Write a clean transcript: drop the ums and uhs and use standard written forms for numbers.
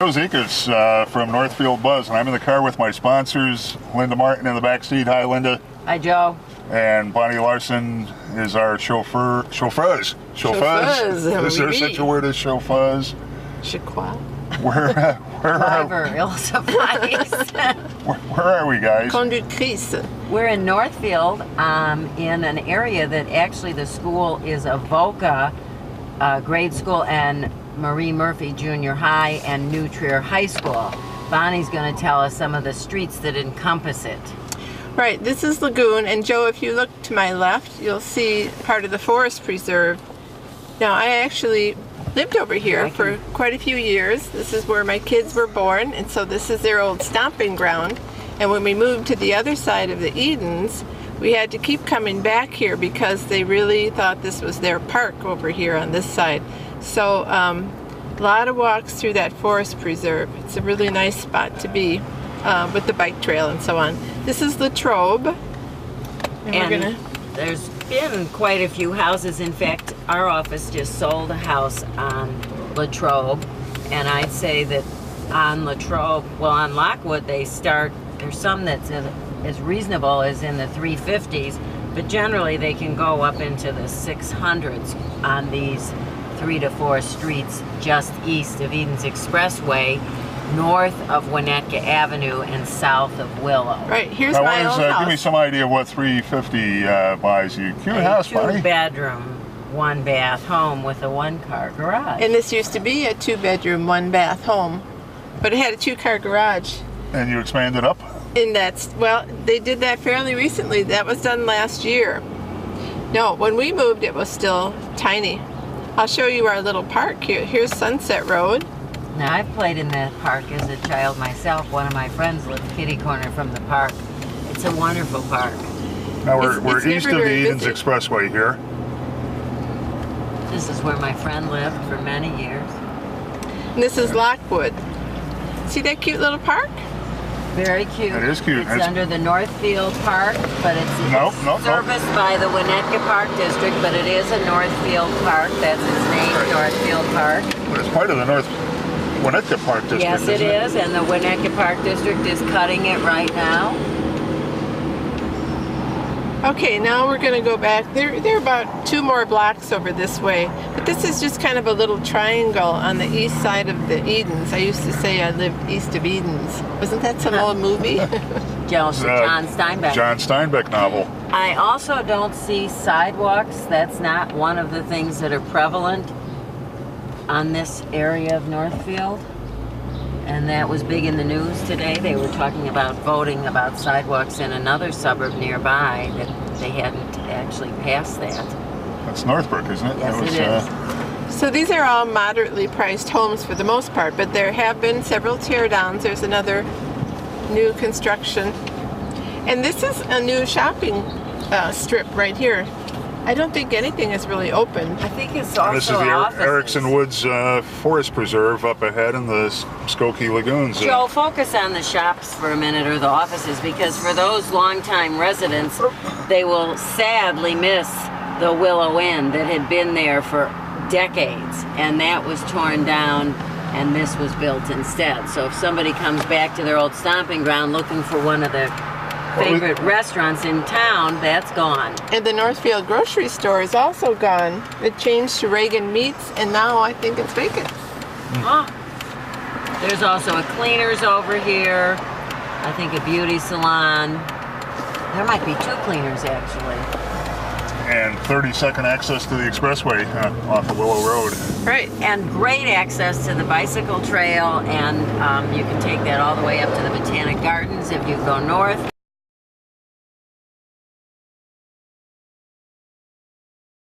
Joe Zekas from NorthfieldBuzz, and I'm in the car with my sponsors, Linda Martin in the back seat. Hi, Linda. Hi, Joe. And Bonnie Larson is our chauffeur. Chauffeuse. Is there such a word as chauffeuse? Where are we, guys? Conductrice. We're in Northfield, in an area that actually the school is Avoca grade school and Marie Murphy Junior High and New Trier High School. Bonnie's going to tell us some of the streets that encompass it. Right, this is Lagoon, and Joe, if you look to my left, you'll see part of the forest preserve. Now, I actually lived over here for quite a few years. This is where my kids were born, and so this is their old stomping ground. And when we moved to the other side of the Edens, we had to keep coming back here because they really thought this was their park over here on this side. So a lot of walks through that forest preserve. It's a really nice spot to be with the bike trail and so on. This is Latrobe. And there's been quite a few houses. In fact, our office just sold a house on Latrobe, and I'd say that on Latrobe, well, on Lockwood, there's some that's as reasonable as in the 350s, but generally they can go up into the 600s on these 3 to 4 streets just east of Edens Expressway, north of Winnetka Avenue and south of Willow. Right, here's my old house. Give me some idea of what 350 buys you. Cute house, Bonnie. 2-bedroom, 1-bath home with a 1-car garage. And this used to be a 2-bedroom, 1-bath home, but it had a 2-car garage. And you expanded up? Well, they did that fairly recently. That was done last year. No, when we moved, it was still tiny. I'll show you our little park here. Here's Sunset Road. Now, I've played in that park as a child myself. One of my friends lived kitty corner from the park. It's a wonderful park. Now, we're east of the Edens Expressway here. This is where my friend lived for many years. And this is Lockwood. See that cute little park? Very cute. It is cute. It's under the Northfield Park, but it's serviced by the Winnetka Park District, but it is a Northfield Park. That's its name, Northfield Park. But it's part of the Winnetka Park District, yes, it is, and the Winnetka Park District is cutting it right now. Okay, now we're going to go back. They're about 2 more blocks over this way, but this is just kind of a little triangle on the east side of the Edens. I used to say I lived east of Edens. Wasn't that some old movie? John Steinbeck. John Steinbeck novel. I also don't see sidewalks. That's not one of the things that are prevalent on this area of Northfield. And that was big in the news today. They were talking about voting about sidewalks in another suburb nearby that they hadn't actually passed that. That's Northbrook, isn't it? Yes, it is. So these are all moderately priced homes for the most part, but there have been several tear downs. There's another new construction. And this is a new shopping strip right here. I don't think anything is really open. I think it's also This is the Erickson Woods Forest Preserve up ahead in the Skokie Lagoons. Joe, focus on the shops for a minute, or the offices, because for those longtime residents, they will sadly miss the Willow Inn that had been there for decades, and that was torn down, and this was built instead. So if somebody comes back to their old stomping ground looking for one of the favorite restaurants in town, that's gone. And the Northfield grocery store is also gone. It changed to Reagan Meats, and now I think it's vacant. There's also a cleaners over here. I think a beauty salon. There might be 2 cleaners actually. And 30-second access to the expressway off of Willow Road. Right. And great access to the bicycle trail, and you can take that all the way up to the Botanic Gardens if you go north.